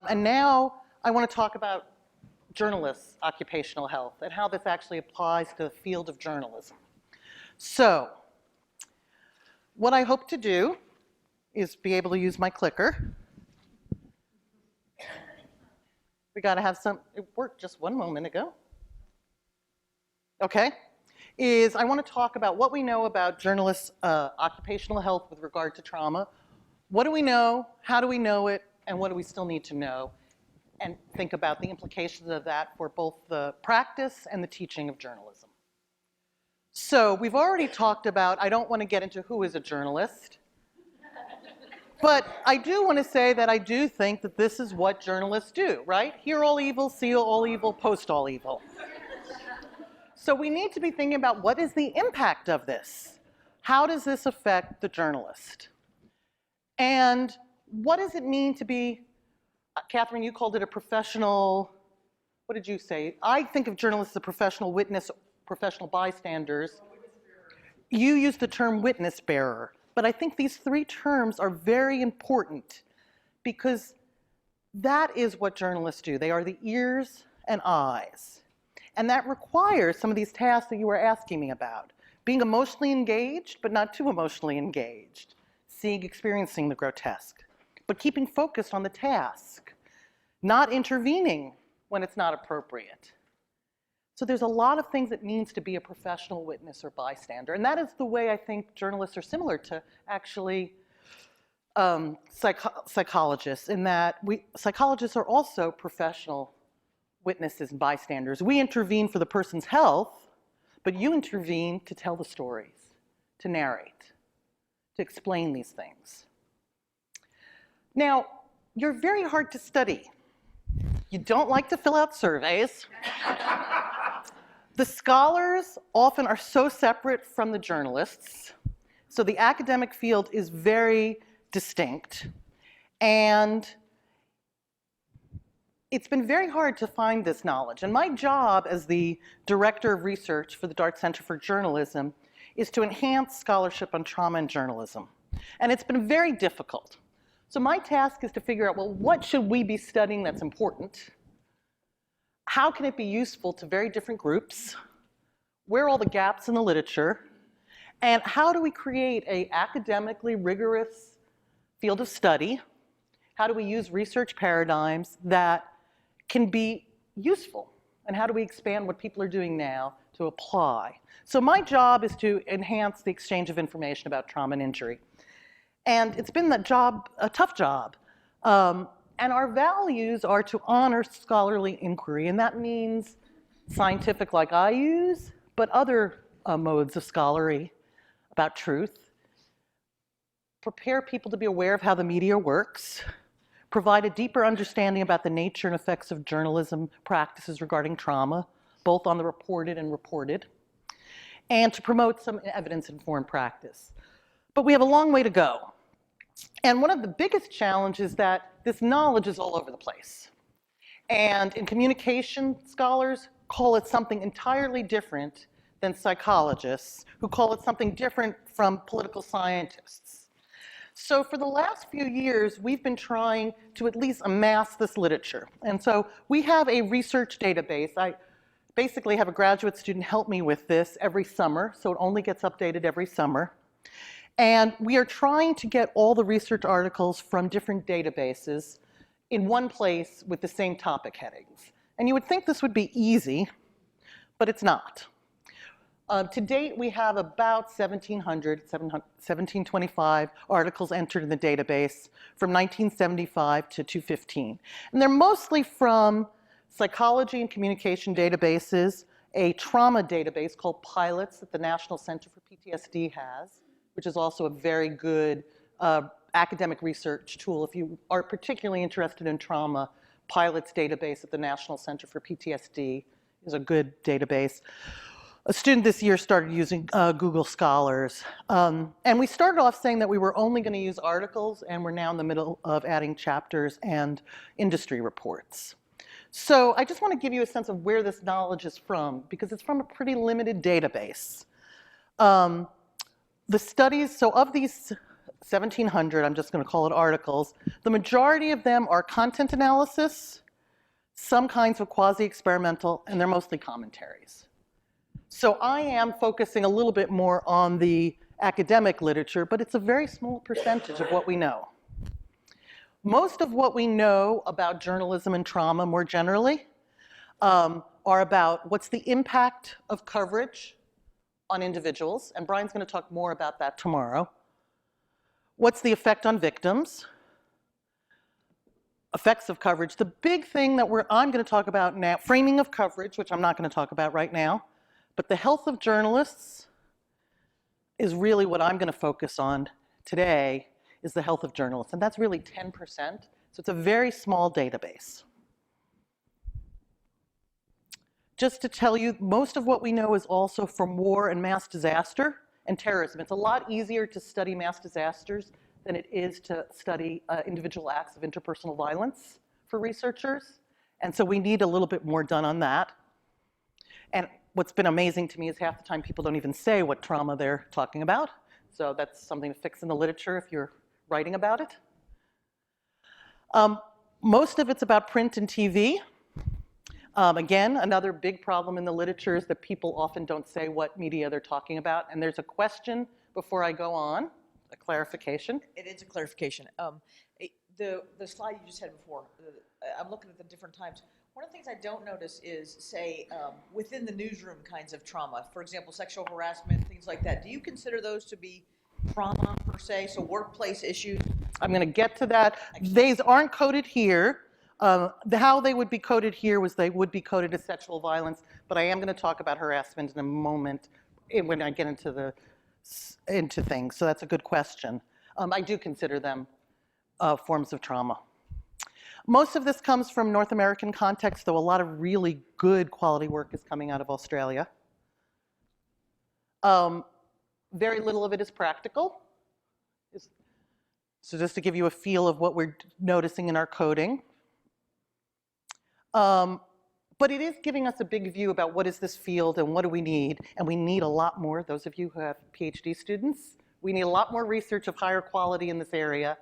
And now I want to talk about journalists' occupational health and how this actually applies to the field of journalism. So, what I hope to do is be able to use my clicker. We got to have some, it worked just one moment ago. Okay, I want to talk about what we know about journalists' occupational health with regard to trauma. What do we know? How do we know it? And what do we still need to know? And think about the implications of that for both the practice and the teaching of journalism. So we've already talked about, I don't want to get into who is a journalist, but I do want to say that I do think that this is what journalists do, right? Hear all evil, see all evil, post all evil. So we need to be thinking about what is the impact of this? How does this affect the journalist? And what does it mean to be, Catherine, you called it a professional, what did you say? I think of journalists as a professional witness, professional bystanders. You used the term witness bearer, but I think these three terms are very important because that is what journalists do. They are the ears and eyes. And that requires some of these tasks that you were asking me about. Being emotionally engaged, but not too emotionally engaged. Experiencing the grotesque, but keeping focused on the task. Not intervening when it's not appropriate. So there's a lot of things it means to be a professional witness or bystander. And that is the way I think journalists are similar to actually psychologists, in that psychologists are also professional witnesses and bystanders. We intervene for the person's health, but you intervene to tell the stories, to narrate, to explain these things. Now, you're very hard to study. You don't like to fill out surveys. The scholars often are so separate from the journalists, so the academic field is very distinct. And it's been very hard to find this knowledge. And my job as the director of research for the Dart Center for Journalism is to enhance scholarship on trauma and journalism. And it's been very difficult. So my task is to figure out, well, what should we be studying that's important? How can it be useful to very different groups? Where are all the gaps in the literature? And how do we create an academically rigorous field of study? How do we use research paradigms that can be useful? And how do we expand what people are doing now to apply? So my job is to enhance the exchange of information about trauma and injury. And it's been a tough job. And our values are to honor scholarly inquiry, and that means scientific like I use, but other modes of scholarly about truth. Prepare people to be aware of how the media works. Provide a deeper understanding about the nature and effects of journalism practices regarding trauma, both on the reported and reported, and to promote some evidence-informed practice. But we have a long way to go. And one of the biggest challenges is that this knowledge is all over the place. And in communication, scholars call it something entirely different than psychologists, who call it something different from political scientists. So for the last few years, we've been trying to at least amass this literature. And so we have a research database. I basically have a graduate student help me with this every summer, so it only gets updated every summer. And we are trying to get all the research articles from different databases in one place with the same topic headings. And you would think this would be easy, but it's not. To date, we have about 1,725 articles entered in the database from 1975 to 2015. And they're mostly from psychology and communication databases, a trauma database called Pilots that the National Center for PTSD has, which is also a very good academic research tool. If you are particularly interested in trauma, Pilots database at the National Center for PTSD is a good database. A student this year started using Google Scholars. And we started off saying that we were only going to use articles, and we're now in the middle of adding chapters and industry reports. So I just want to give you a sense of where this knowledge is from, because it's from a pretty limited database. The studies, so of these 1,700, I'm just going to call it articles. The majority of them are content analysis, some kinds of quasi-experimental, and they're mostly commentaries. So I am focusing a little bit more on the academic literature, but it's a very small percentage of what we know. Most of what we know about journalism and trauma more generally are about what's the impact of coverage on individuals, and Brian's going to talk more about that tomorrow. What's the effect on victims? Effects of coverage. The big thing that I'm going to talk about now, framing of coverage, which I'm not going to talk about right now, but the health of journalists is really what I'm going to focus on today, is the health of journalists, and that's really 10%, so it's a very small database. Just to tell you, most of what we know is also from war and mass disaster and terrorism. It's a lot easier to study mass disasters than it is to study individual acts of interpersonal violence for researchers. And so we need a little bit more done on that. And what's been amazing to me is half the time people don't even say what trauma they're talking about. So that's something to fix in the literature if you're writing about it. Most of it's about print and TV. Again, another big problem in the literature is that people often don't say what media they're talking about. And there's a question before I go on, a clarification. It is a clarification. The slide you just had before, I'm looking at the different times. One of the things I don't notice is, say, within the newsroom kinds of trauma, for example, sexual harassment, things like that. Do you consider those to be trauma per se, so workplace issues? I'm going to get to that. These aren't coded here. How they would be coded here was they would be coded as sexual violence, but I am going to talk about harassment in a moment when I get into things, so that's a good question. I do consider them forms of trauma. Most of this comes from North American context, though a lot of really good quality work is coming out of Australia. Very little of it is practical. So just to give you a feel of what we're noticing in our coding. But it is giving us a big view about what is this field and what do we need. And we need a lot more, those of you who have PhD students, we need a lot more research of higher quality in this area.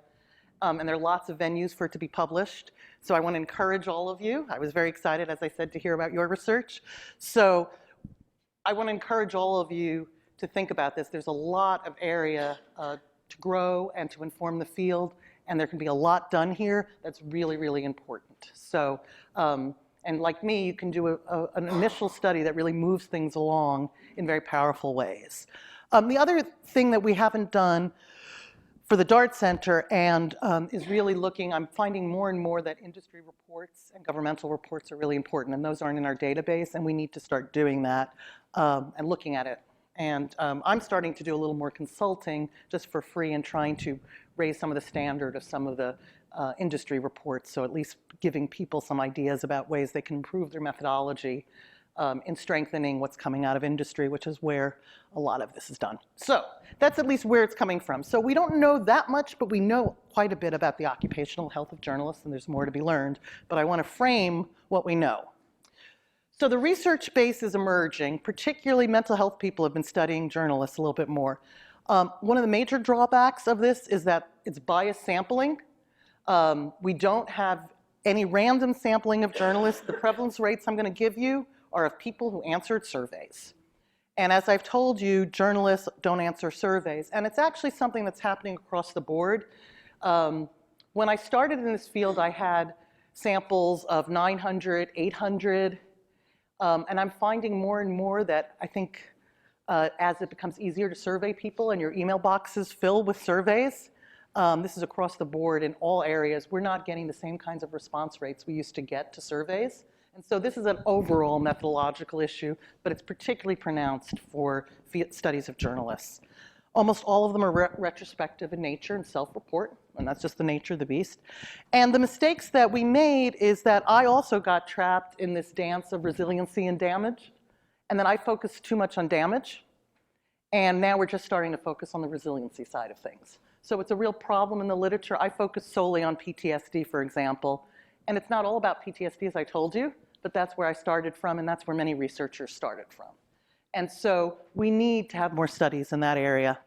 And there are lots of venues for it to be published. So I want to encourage all of you. I was very excited, as I said, to hear about your research. So I want to encourage all of you to think about this. There's a lot of area to grow and to inform the field. And there can be a lot done here that's really, really important. So, and like me, you can do an initial study that really moves things along in very powerful ways. The other thing that we haven't done for the DART Center and is really looking, I'm finding more and more that industry reports and governmental reports are really important, and those aren't in our database, and we need to start doing that and looking at it. And I'm starting to do a little more consulting just for free and trying to raise some of the standard of some of the industry reports, so at least giving people some ideas about ways they can improve their methodology in strengthening what's coming out of industry, which is where a lot of this is done. So that's at least where it's coming from. So we don't know that much, but we know quite a bit about the occupational health of journalists, and there's more to be learned. But I want to frame what we know. So the research base is emerging, particularly mental health people have been studying journalists a little bit more. One of the major drawbacks of this is that it's bias sampling. We don't have any random sampling of journalists. The prevalence rates I'm going to give you are of people who answered surveys. And as I've told you, journalists don't answer surveys. And it's actually something that's happening across the board. When I started in this field, I had samples of 900, 800. And I'm finding more and more that I think as it becomes easier to survey people and your email boxes fill with surveys, this is across the board in all areas, we're not getting the same kinds of response rates we used to get to surveys. And so this is an overall methodological issue, but it's particularly pronounced for studies of journalists. Almost all of them are retrospective in nature and self-report, and that's just the nature of the beast. And the mistakes that we made is that I also got trapped in this dance of resiliency and damage, and then I focused too much on damage, and now we're just starting to focus on the resiliency side of things. So it's a real problem in the literature. I focus solely on PTSD, for example, and it's not all about PTSD, as I told you, but that's where I started from, and that's where many researchers started from. And so we need to have more studies in that area.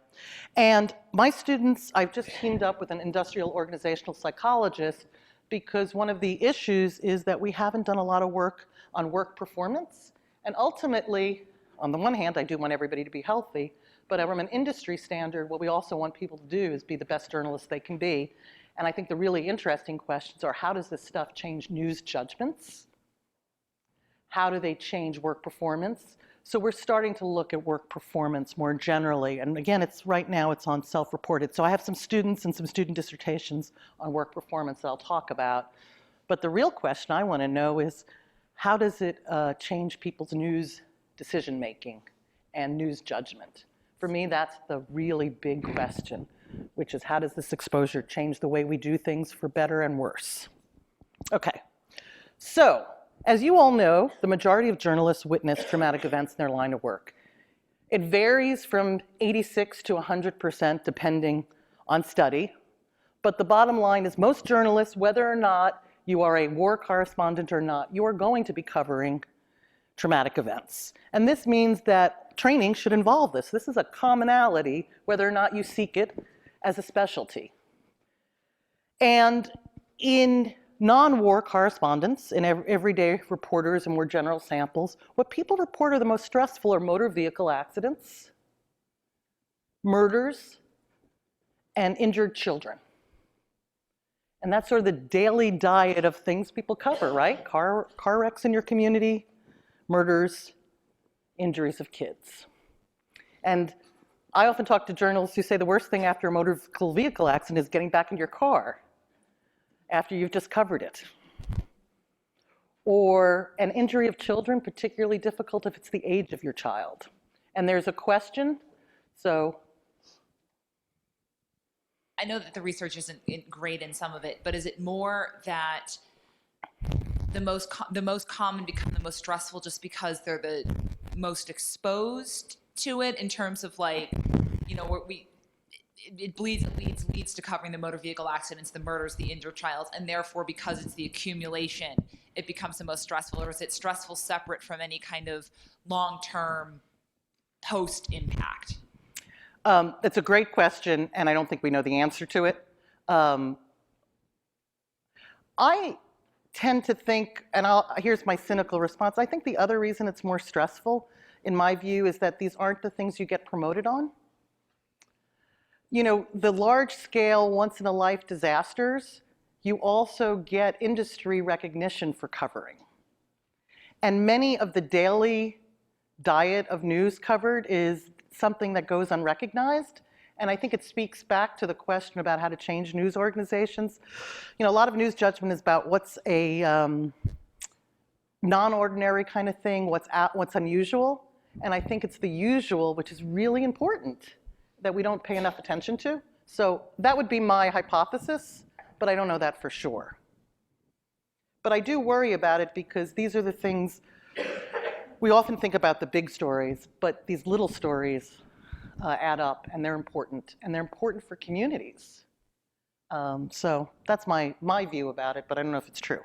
And my students, I've just teamed up with an industrial organizational psychologist because one of the issues is that we haven't done a lot of work on work performance. And ultimately, on the one hand, I do want everybody to be healthy, but from an industry standard, what we also want people to do is be the best journalists they can be. And I think the really interesting questions are, how does this stuff change news judgments? How do they change work performance? So we're starting to look at work performance more generally. And again, right now it's on self-reported. So I have some students and some student dissertations on work performance that I'll talk about. But the real question I want to know is, how does it change people's news decision-making and news judgment? For me, that's the really big question, which is, how does this exposure change the way we do things for better and worse? Okay, so as you all know, the majority of journalists witness traumatic events in their line of work. It varies from 86 to 100% depending on study, but the bottom line is most journalists, whether or not you are a war correspondent or not, you are going to be covering traumatic events. And this means that training should involve this. This is a commonality, whether or not you seek it as a specialty. And in non-war correspondents, in everyday reporters and more general samples, what people report are the most stressful are motor vehicle accidents, murders, and injured children. And that's sort of the daily diet of things people cover, right? Car wrecks in your community, murders, injuries of kids. And I often talk to journalists who say the worst thing after a motor vehicle accident is getting back in your car after you've just covered it. Or an injury of children, particularly difficult if it's the age of your child. And there's a question, so. I know that the research isn't great in some of it, but is it more that the most common become the most stressful just because they're the most exposed to it, in terms of, like, you know, it leads to covering the motor vehicle accidents, the murders, the injured child, and therefore because it's the accumulation, it becomes the most stressful? Or is it stressful separate from any kind of long-term post-impact? It's a great question, and I don't think we know the answer to it. I tend to think, and here's my cynical response, I think the other reason it's more stressful, in my view, is that these aren't the things you get promoted on. You know, the large-scale, once-in-a-life disasters, you also get industry recognition for covering. And many of the daily diet of news covered is something that goes unrecognized. And I think it speaks back to the question about how to change news organizations. You know, a lot of news judgment is about what's a non-ordinary kind of thing, what's unusual. And I think it's the usual, which is really important, that we don't pay enough attention to. So that would be my hypothesis, but I don't know that for sure. But I do worry about it because these are the things, we often think about the big stories, but these little stories add up, and they're important for communities. So that's my view about it, but I don't know if it's true.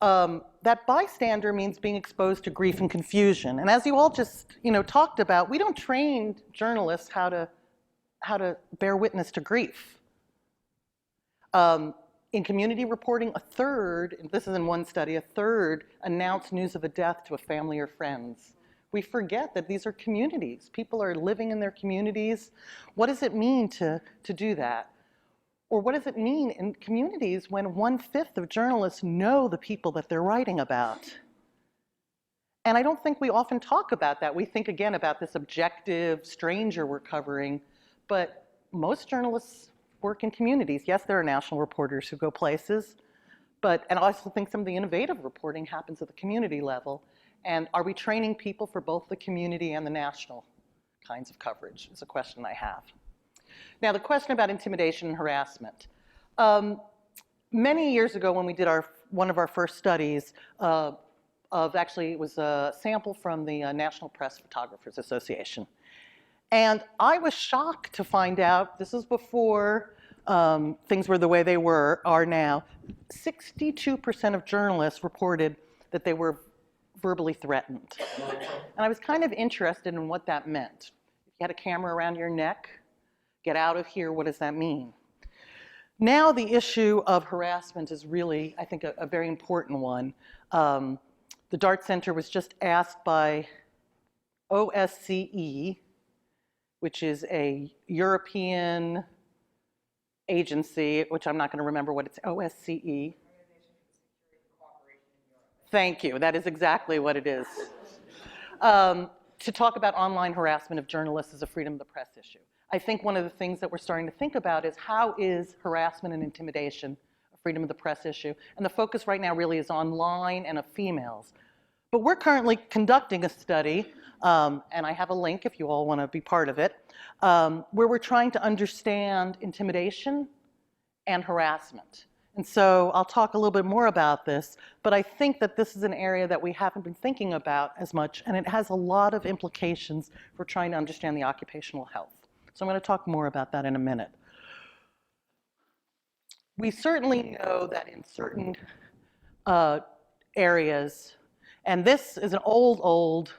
That bystander means being exposed to grief and confusion. And as you all just talked about, we don't train journalists how to bear witness to grief. In community reporting, a third, this is in one study, a third announce news of a death to a family or friends. We forget that these are communities. People are living in their communities. What does it mean to do that? Or what does it mean in communities when 1/5 of journalists know the people that they're writing about? And I don't think we often talk about that. We think, again, about this objective stranger we're covering, but most journalists work in communities. Yes, there are national reporters who go places, and I also think some of the innovative reporting happens at the community level. And are we training people for both the community and the national kinds of coverage is a question I have. Now, the question about intimidation and harassment. Many years ago when we did one of our first studies actually it was a sample from the National Press Photographers Association. And I was shocked to find out, this is before things were the way they are now, 62% of journalists reported that they were verbally threatened. And I was kind of interested in what that meant. If you had a camera around your neck, get out of here, what does that mean? Now the issue of harassment is really, I think, a very important one. The DART Center was just asked by OSCE, which is a European agency, which I'm not going to remember what it's, OSCE. Thank you, that is exactly what it is. To talk about online harassment of journalists as a freedom of the press issue. I think one of the things that we're starting to think about is how is harassment and intimidation a freedom of the press issue? And the focus right now really is online and of females. But we're currently conducting a study, and I have a link if you all want to be part of it, where we're trying to understand intimidation and harassment. And so I'll talk a little bit more about this, but I think that this is an area that we haven't been thinking about as much, and it has a lot of implications for trying to understand the occupational health. So I'm going to talk more about that in a minute. We certainly know that in certain areas, and this is an old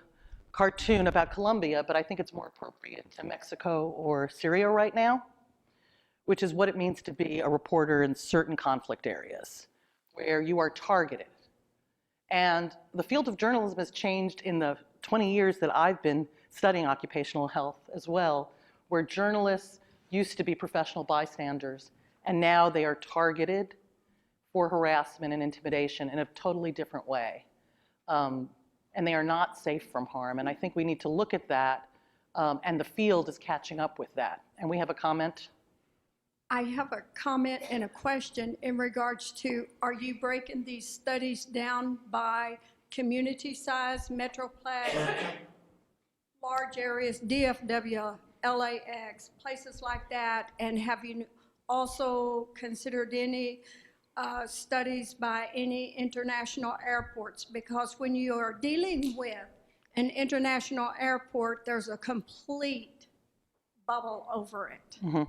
cartoon about Colombia, but I think it's more appropriate to Mexico or Syria right now, which is what it means to be a reporter in certain conflict areas, where you are targeted. And the field of journalism has changed in the 20 years that I've been studying occupational health as well, where journalists used to be professional bystanders, and now they are targeted for harassment and intimidation in a totally different way. And they are not safe from harm, and I think we need to look at that, and the field is catching up with that. And we have a comment. I have a comment and a question in regards to, are you breaking these studies down by community size, metroplex, large areas, DFW, LAX, places like that? And have you also considered any studies by any international airports? Because when you are dealing with an international airport, there's a complete bubble over it. Mm-hmm.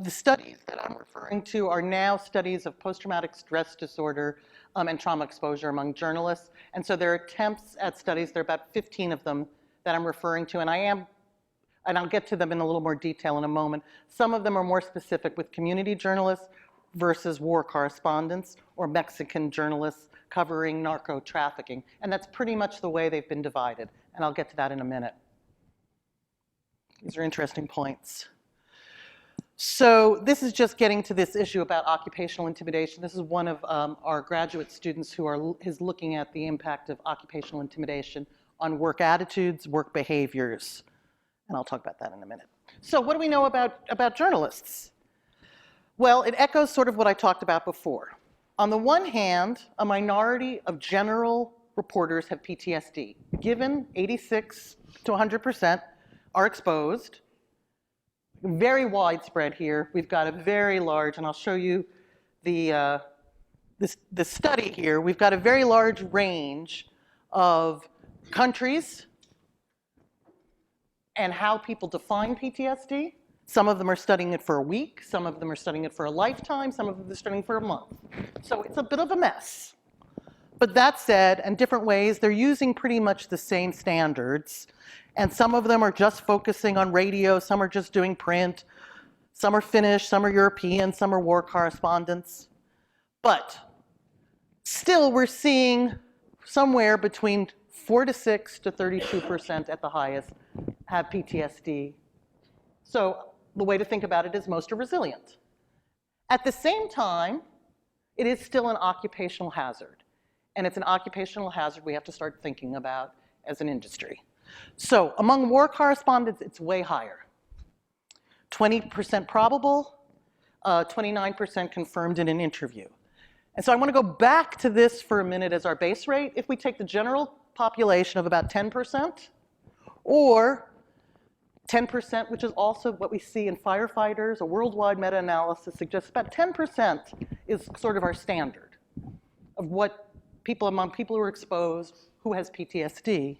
The studies that I'm referring to are now studies of post-traumatic stress disorder and trauma exposure among journalists. And so there are attempts at studies, there are about 15 of them that I'm referring to, and I'll get to them in a little more detail in a moment. Some of them are more specific with community journalists versus war correspondents or Mexican journalists covering narco trafficking. And that's pretty much the way they've been divided. And I'll get to that in a minute. These are interesting points. So this is just getting to this issue about occupational intimidation. This is one of our graduate students who is looking at the impact of occupational intimidation on work attitudes, work behaviors. And I'll talk about that in a minute. So what do we know about journalists? Well, it echoes sort of what I talked about before. On the one hand, a minority of general reporters have PTSD. Given 86 to 100% are exposed. Very widespread here. We've got a very large, and I'll show you the study here. We've got a very large range of countries and how people define PTSD. Some of them are studying it for a week, some of them are studying it for a lifetime, some of them are studying it for a month. So it's a bit of a mess. But that said, in different ways, they're using pretty much the same standards. And some of them are just focusing on radio, some are just doing print, some are Finnish, some are European, some are war correspondents. But still, we're seeing somewhere between 46 to 32% at the highest have PTSD. So the way to think about it is most are resilient. At the same time, it is still an occupational hazard. And it's an occupational hazard we have to start thinking about as an industry. So among war correspondents, it's way higher. 20% probable, 29% confirmed in an interview. And so I want to go back to this for a minute as our base rate. If we take the general population of about 10%, or 10%, which is also what we see in firefighters, a worldwide meta-analysis suggests about 10% is sort of our standard of what among people who are exposed, who has PTSD.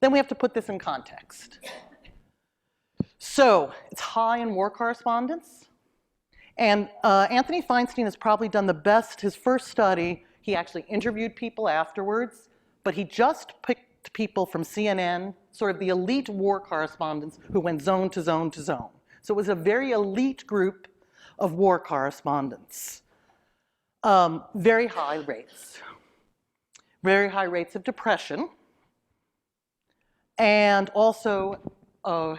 Then we have to put this in context. So it's high in war correspondents. And Anthony Feinstein has probably done the best. His first study, he actually interviewed people afterwards, but he just people from CNN, sort of the elite war correspondents who went zone to zone to zone. So it was a very elite group of war correspondents. Very high rates of depression, and also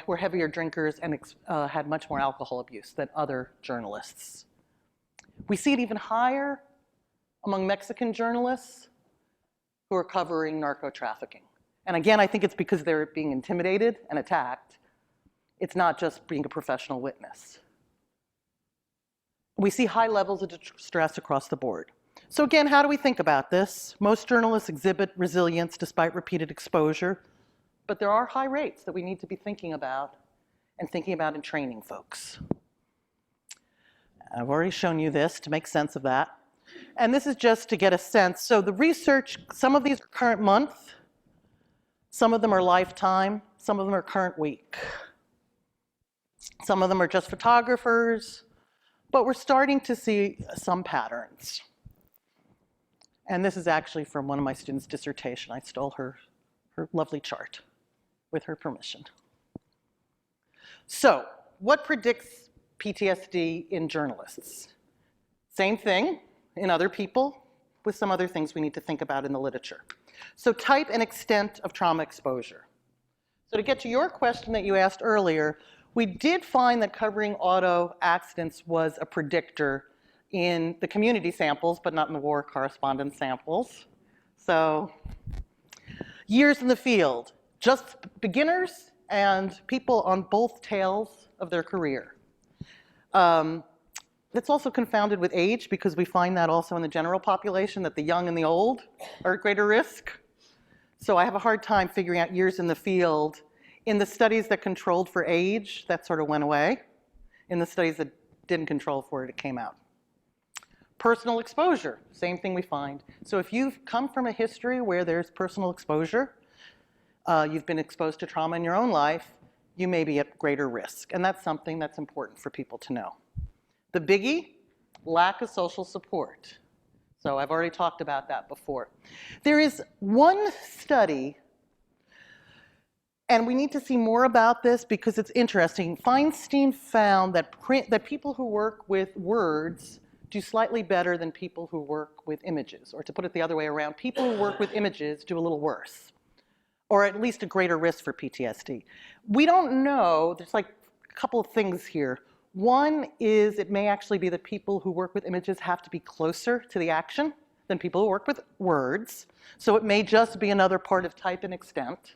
were heavier drinkers and had much more alcohol abuse than other journalists. We see it even higher among Mexican journalists who are covering narco trafficking. And again, I think it's because they're being intimidated and attacked. It's not just being a professional witness. We see high levels of distress across the board. So again, how do we think about this? Most journalists exhibit resilience despite repeated exposure, but there are high rates that we need to be thinking about and thinking about in training folks. I've already shown you this to make sense of that. And this is just to get a sense. So the research, some of these are current month, some of them are lifetime, some of them are current week. Some of them are just photographers, but we're starting to see some patterns. And this is actually from one of my students' dissertation. I stole her lovely chart with her permission. So, what predicts PTSD in journalists? Same thing in other people, with some other things we need to think about in the literature. So, type and extent of trauma exposure. So to get to your question that you asked earlier, we did find that covering auto accidents was a predictor in the community samples, but not in the war correspondent samples. So, years in the field, just beginners and people on both tails of their career. It's also confounded with age, because we find that also in the general population, that the young and the old are at greater risk. So I have a hard time figuring out years in the field. In the studies that controlled for age, that sort of went away. In the studies that didn't control for it, it came out. Personal exposure, same thing we find. So if you've come from a history where there's personal exposure, you've been exposed to trauma in your own life, you may be at greater risk. And that's something that's important for people to know. The biggie, lack of social support. So I've already talked about that before. There is one study, and we need to see more about this because it's interesting. Feinstein found that people who work with words do slightly better than people who work with images. Or to put it the other way around, people who work with images do a little worse, or at least a greater risk for PTSD. We don't know. There's like a couple of things here. One is it may actually be that people who work with images have to be closer to the action than people who work with words. So it may just be another part of type and extent.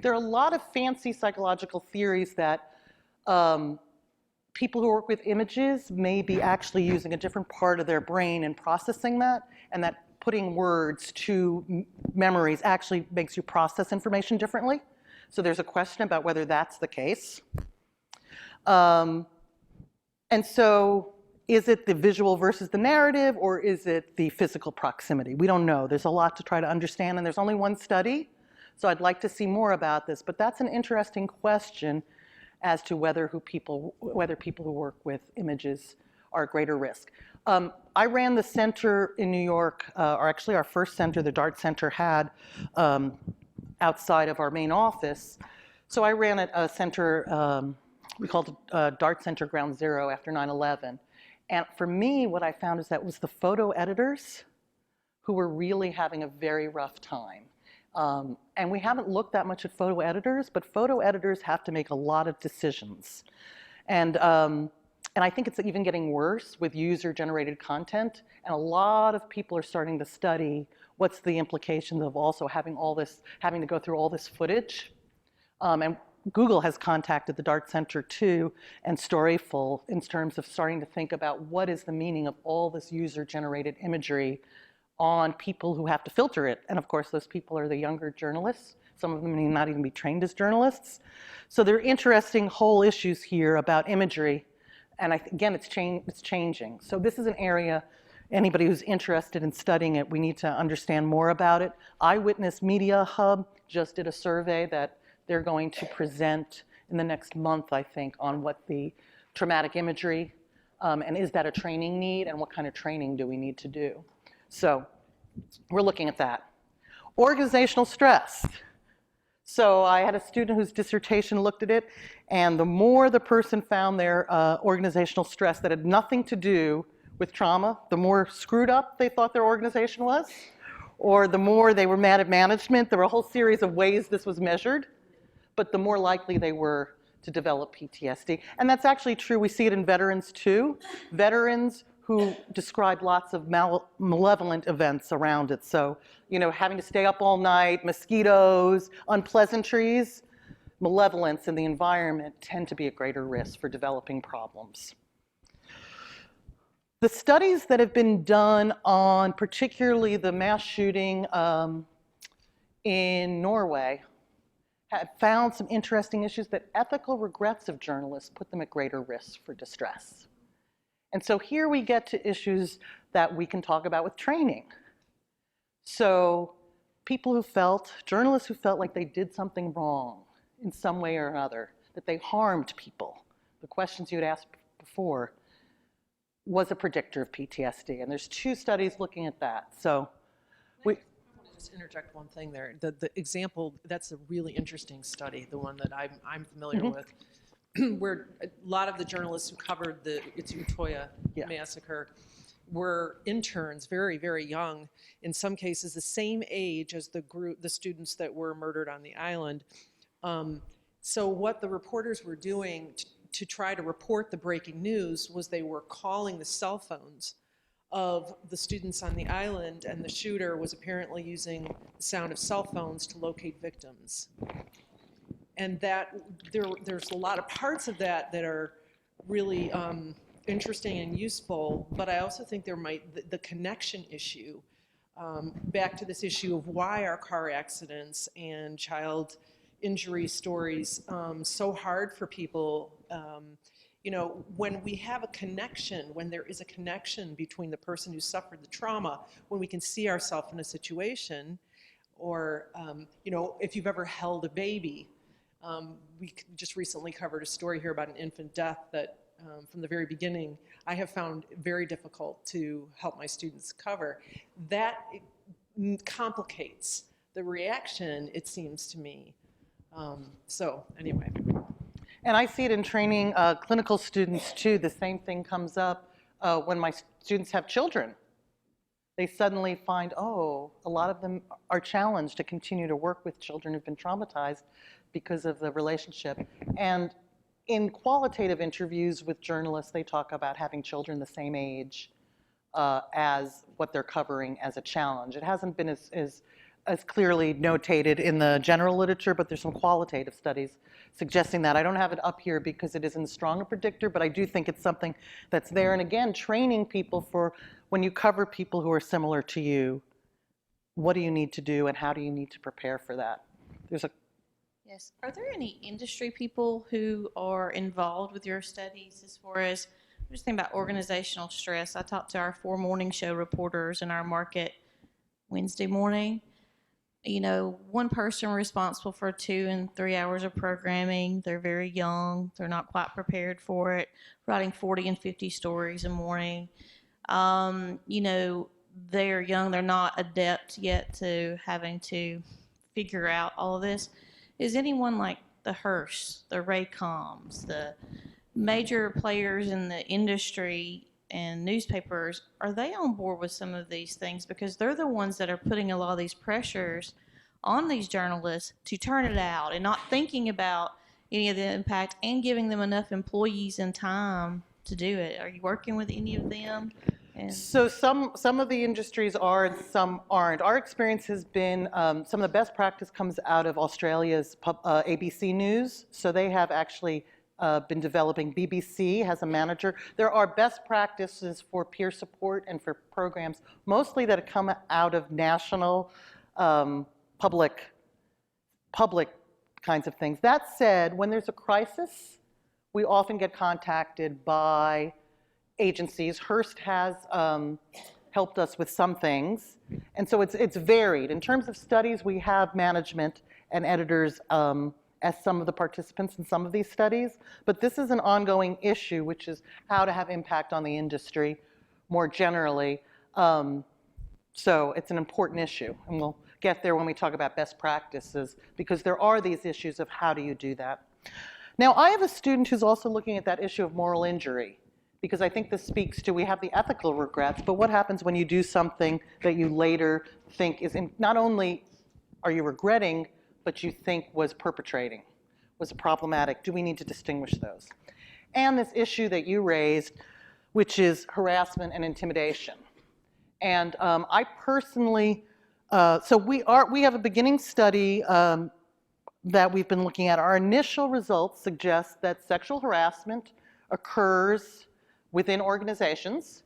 There are a lot of fancy psychological theories that people who work with images may be actually using a different part of their brain in processing that, and that putting words to memories actually makes you process information differently. So there's a question about whether that's the case. And so is it the visual versus the narrative, or is it the physical proximity? We don't know. There's a lot to try to understand, and there's only one study. So I'd like to see more about this, but that's an interesting question as to whether people who work with images are at greater risk. I ran the center in New York, or actually our first center, the DART Center had outside of our main office. So I ran a center, we called it DART Center Ground Zero after 9/11. And for me, what I found is that it was the photo editors who were really having a very rough time. And we haven't looked that much at photo editors, but photo editors have to make a lot of decisions. And I think it's even getting worse with user-generated content. And a lot of people are starting to study what's the implications of also having to go through all this footage. And Google has contacted the DART Center too, and Storyful, in terms of starting to think about what is the meaning of all this user-generated imagery on people who have to filter it. And of course, those people are the younger journalists. Some of them may not even be trained as journalists. So there are interesting whole issues here about imagery. And again, it's changing. So this is an area, anybody who's interested in studying it, we need to understand more about it. Eyewitness Media Hub just did a survey that they're going to present in the next month, I think, on what the traumatic imagery, and is that a training need, and what kind of training do we need to do? So we're looking at that. Organizational stress. So I had a student whose dissertation looked at it, and the more the person found their organizational stress that had nothing to do with trauma, the more screwed up they thought their organization was, or the more they were mad at management. There were a whole series of ways this was measured, but the more likely they were to develop PTSD. And that's actually true. We see it in veterans too. Veterans who describe lots of malevolent events around it. So, you know, having to stay up all night, mosquitoes, unpleasantries, malevolence in the environment tend to be at greater risk for developing problems. The studies that have been done on particularly the mass shooting in Norway have found some interesting issues that ethical regrets of journalists put them at greater risk for distress. And so here we get to issues that we can talk about with training. So journalists who felt like they did something wrong in some way or another, that they harmed people, the questions you had asked before, was a predictor of PTSD. And there's 2 studies looking at that. So just interject one thing there. The example, that's a really interesting study, the one that I'm familiar with, where a lot of the journalists who covered the Utoya massacre were interns, very, very young, in some cases the same age as the students that were murdered on the island. So what the reporters were doing to try to report the breaking news was they were calling the cell phones of the students on the island, and the shooter was apparently using the sound of cell phones to locate victims. And that there's a lot of parts of that that are really interesting and useful, but I also think there might, the connection issue, back to this issue of why are car accidents and child injury stories so hard for people. You know, when we have a connection, when there is a connection between the person who suffered the trauma, when we can see ourselves in a situation, or, you know, if you've ever held a baby, we just recently covered a story here about an infant death that from the very beginning I have found very difficult to help my students cover. That complicates the reaction, it seems to me. So anyway. And I see it in training clinical students too. The same thing comes up when my students have children. They suddenly find, oh, a lot of them are challenged to continue to work with children who've been traumatized because of the relationship. And in qualitative interviews with journalists, they talk about having children the same age as what they're covering as a challenge. It hasn't been as clearly notated in the general literature, but there's some qualitative studies suggesting that. I don't have it up here because it isn't strong a predictor, but I do think it's something that's there. And again, training people for when you cover people who are similar to you, what do you need to do and how do you need to prepare for that? Yes. Are there any industry people who are involved with your studies as far as, I'm just thinking about organizational stress. I talked to our 4 morning show reporters in our market Wednesday morning. You know, one person responsible for 2 and 3 hours of programming. They're very young. They're not quite prepared for it. Writing 40 and 50 stories a morning. You know, they're young. They're not adept yet to having to figure out all of this. Is anyone like the Hearst, the Raycoms, the major players in the industry and newspapers, are they on board with some of these things? Because they're the ones that are putting a lot of these pressures on these journalists to turn it out and not thinking about any of the impact and giving them enough employees and time to do it. Are you working with any of them? So some of the industries are and some aren't. Our experience has been some of the best practice comes out of Australia's ABC News. So they have actually been developing. BBC has a manager. There are best practices for peer support and for programs, mostly that come out of national public kinds of things. That said, when there's a crisis, we often get contacted by agencies. Hearst has helped us with some things, and so it's varied. In terms of studies, we have management and editors as some of the participants in some of these studies, but this is an ongoing issue, which is how to have impact on the industry more generally. So it's an important issue, and we'll get there when we talk about best practices, because there are these issues of how do you do that. Now, I have a student who's also looking at that issue of moral injury, because I think this speaks to, we have the ethical regrets, but what happens when you do something that you later think is, not only are you regretting, but you think was perpetrating, was problematic? Do we need to distinguish those? And this issue that you raised, which is harassment and intimidation. And I personally, so we have a beginning study that we've been looking at. Our initial results suggest that sexual harassment occurs within organizations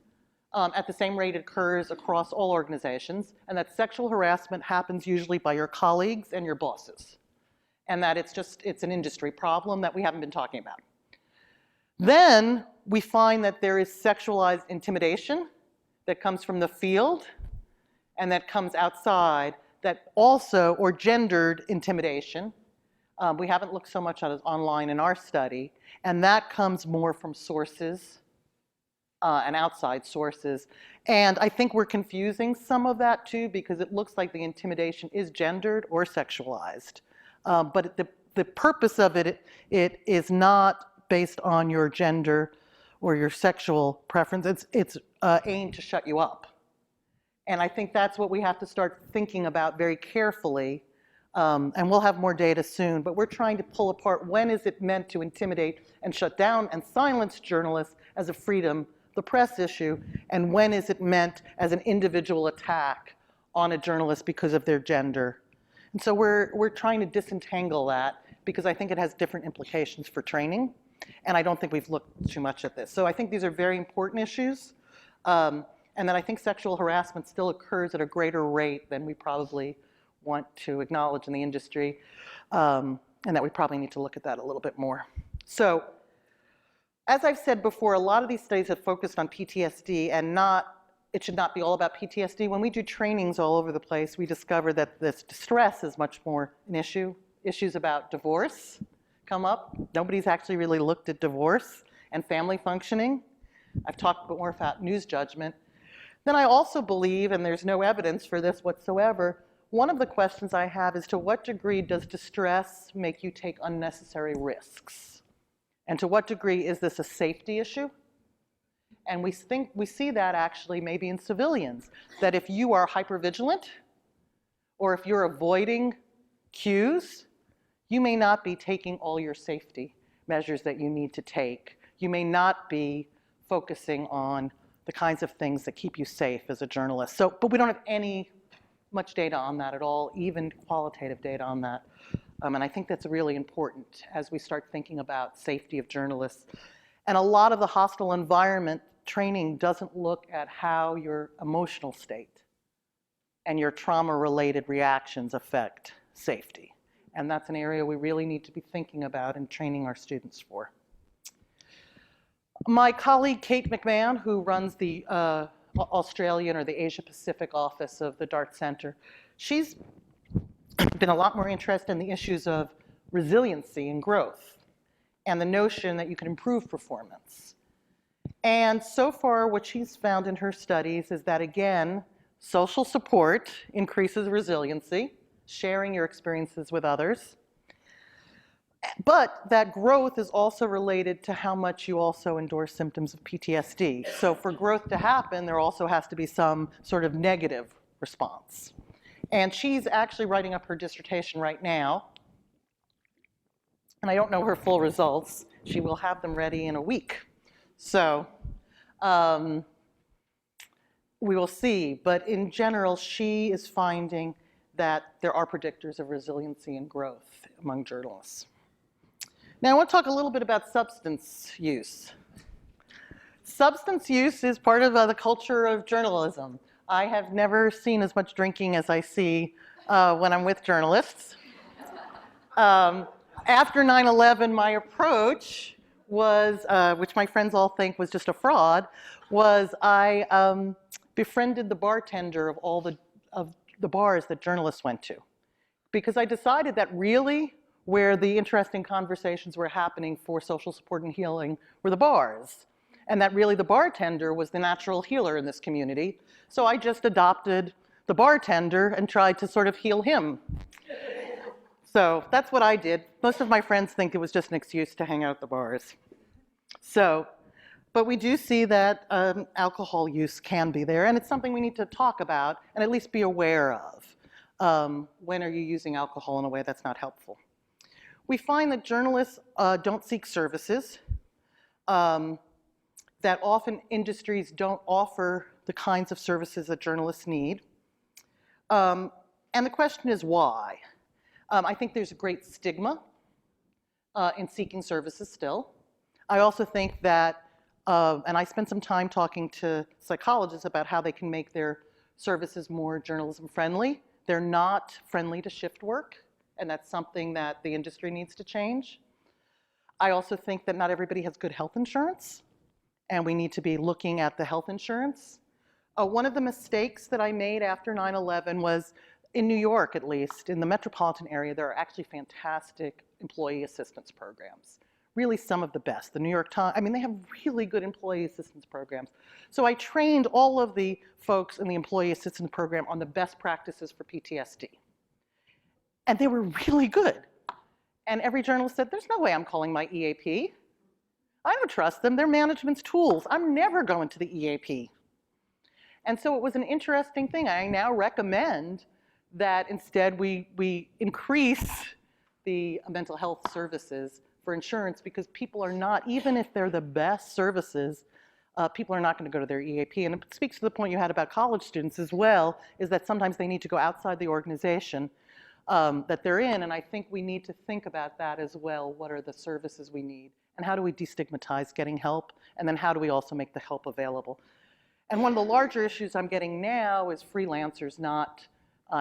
at the same rate it occurs across all organizations, and that sexual harassment happens usually by your colleagues and your bosses, and that it's an industry problem that we haven't been talking about. Then we find that there is sexualized intimidation that comes from the field and that comes outside, that also, or gendered intimidation. We haven't looked so much at it online in our study, and that comes more from sources and outside sources. And I think we're confusing some of that too, because it looks like the intimidation is gendered or sexualized. But the purpose of it is not based on your gender or your sexual preference. It's aimed to shut you up. And I think that's what we have to start thinking about very carefully. And we'll have more data soon, but we're trying to pull apart when is it meant to intimidate and shut down and silence journalists as a freedom, the press issue, and when is it meant as an individual attack on a journalist because of their gender. And so we're trying to disentangle that, because I think it has different implications for training, and I don't think we've looked too much at this. So I think these are very important issues, and that I think sexual harassment still occurs at a greater rate than we probably want to acknowledge in the industry, and that we probably need to look at that a little bit more. So, as I've said before, a lot of these studies have focused on PTSD, and it should not be all about PTSD. When we do trainings all over the place, we discover that this distress is much more an issue. Issues about divorce come up. Nobody's actually really looked at divorce and family functioning. I've talked more about news judgment. Then I also believe, and there's no evidence for this whatsoever, one of the questions I have is, to what degree does distress make you take unnecessary risks? And to what degree is this a safety issue? And we see that actually maybe in civilians, that if you are hypervigilant, or if you're avoiding cues, you may not be taking all your safety measures that you need to take. You may not be focusing on the kinds of things that keep you safe as a journalist. So, but we don't have much data on that at all, even qualitative data on that. And I think that's really important as we start thinking about safety of journalists. And a lot of the hostile environment training doesn't look at how your emotional state and your trauma-related reactions affect safety. And that's an area we really need to be thinking about and training our students for. My colleague, Kate McMahon, who runs the Australian or the Asia Pacific office of the DART Center, she's been a lot more interested in the issues of resiliency and growth, and the notion that you can improve performance. And so far, what she's found in her studies is that, again, social support increases resiliency, sharing your experiences with others, but that growth is also related to how much you also endure symptoms of PTSD. So for growth to happen, there also has to be some sort of negative response. And she's actually writing up her dissertation right now. And I don't know her full results. She will have them ready in a week. So we will see. But in general, she is finding that there are predictors of resiliency and growth among journalists. Now I want to talk a little bit about substance use. Substance use is part of the culture of journalism. I have never seen as much drinking as I see when I'm with journalists. After 9/11, my approach was, which my friends all think was just a fraud, was I befriended the bartender of all the bars that journalists went to. Because I decided that really where the interesting conversations were happening for social support and healing were the bars. And that really the bartender was the natural healer in this community. So I just adopted the bartender and tried to sort of heal him. So that's what I did. Most of my friends think it was just an excuse to hang out at the bars. So, but we do see that alcohol use can be there, and it's something we need to talk about and at least be aware of. When are you using alcohol in a way that's not helpful? We find that journalists don't seek services, that often industries don't offer the kinds of services that journalists need. And the question is why? I think there's a great stigma in seeking services still. I also think that, and I spent some time talking to psychologists about how they can make their services more journalism friendly. They're not friendly to shift work, and that's something that the industry needs to change. I also think that not everybody has good health insurance, and we need to be looking at the health insurance. One of the mistakes that I made after 9/11 was, in New York at least, in the metropolitan area, there are actually fantastic employee assistance programs. Really some of the best. The New York Times, I mean, they have really good employee assistance programs. So I trained all of the folks in the employee assistance program on the best practices for PTSD. And they were really good. And every journalist said, there's no way I'm calling my EAP. I don't trust them. They're management's tools. I'm never going to the EAP. And so it was an interesting thing. I now recommend that instead we increase the mental health services for insurance, because people are not, even if they're the best services, people are not going to go to their EAP. And it speaks to the point you had about college students as well, is that sometimes they need to go outside the organization that they're in. And I think we need to think about that as well. What are the services we need? And how do we destigmatize getting help? And then how do we also make the help available? And one of the larger issues I'm getting now is freelancers not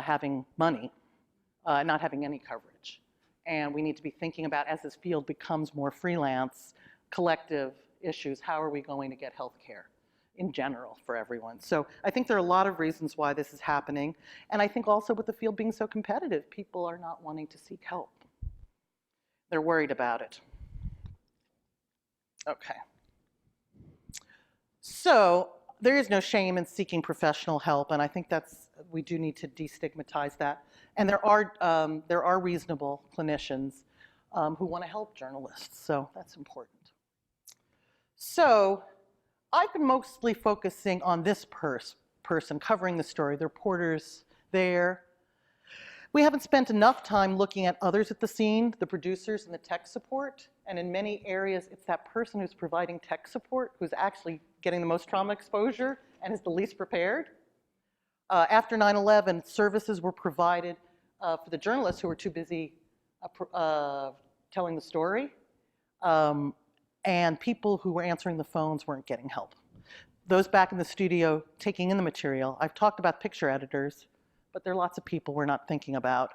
having money, not having any coverage. And we need to be thinking about, as this field becomes more freelance, collective issues, how are we going to get health care in general for everyone? So I think there are a lot of reasons why this is happening. And I think also with the field being so competitive, people are not wanting to seek help. They're worried about it. Okay. So there is no shame in seeking professional help, and I think we do need to destigmatize that. And there are reasonable clinicians who want to help journalists, so that's important. So I've been mostly focusing on this person covering the story, the reporters there. We haven't spent enough time looking at others at the scene, the producers and the tech support, and in many areas it's that person who's providing tech support who's actually getting the most trauma exposure and is the least prepared. After 9/11, services were provided for the journalists who were too busy telling the story, and people who were answering the phones weren't getting help. Those back in the studio taking in the material, I've talked about picture editors, but there are lots of people we're not thinking about.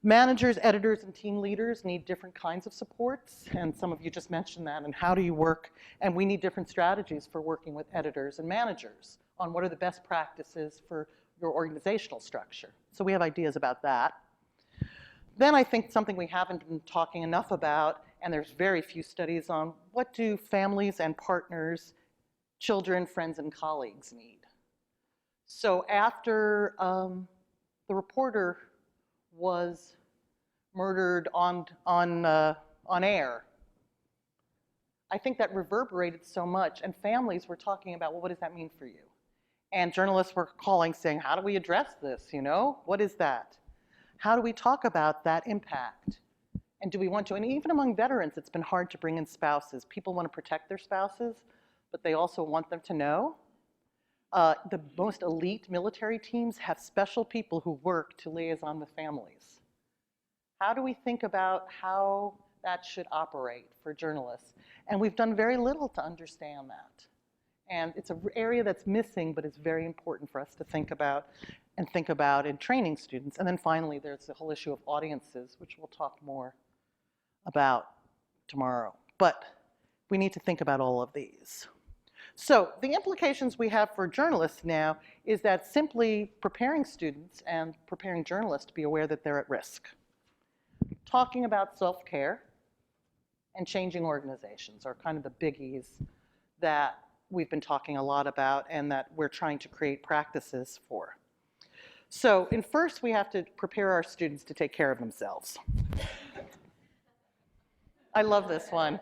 Managers, editors, and team leaders need different kinds of supports, and some of you just mentioned that, and how do you work, and we need different strategies for working with editors and managers on what are the best practices for your organizational structure. So we have ideas about that. Then I think something we haven't been talking enough about, and there's very few studies on, what do families and partners, children, friends, and colleagues need? So after the reporter was murdered on air, I think that reverberated so much, and families were talking about, well, what does that mean for you? And journalists were calling saying, how do we address this, you know? What is that? How do we talk about that impact? And do we want to? And even among veterans, it's been hard to bring in spouses. People want to protect their spouses, but they also want them to know. The most elite military teams have special people who work to liaison with families. How do we think about how that should operate for journalists? And we've done very little to understand that. And it's an area that's missing, but it's very important for us to think about in training students. And then finally, there's the whole issue of audiences, which we'll talk more about tomorrow. But we need to think about all of these. So the implications we have for journalists now is that simply preparing students and preparing journalists to be aware that they're at risk. Talking about self-care and changing organizations are kind of the biggies that we've been talking a lot about and that we're trying to create practices for. So first, we have to prepare our students to take care of themselves. I love this one.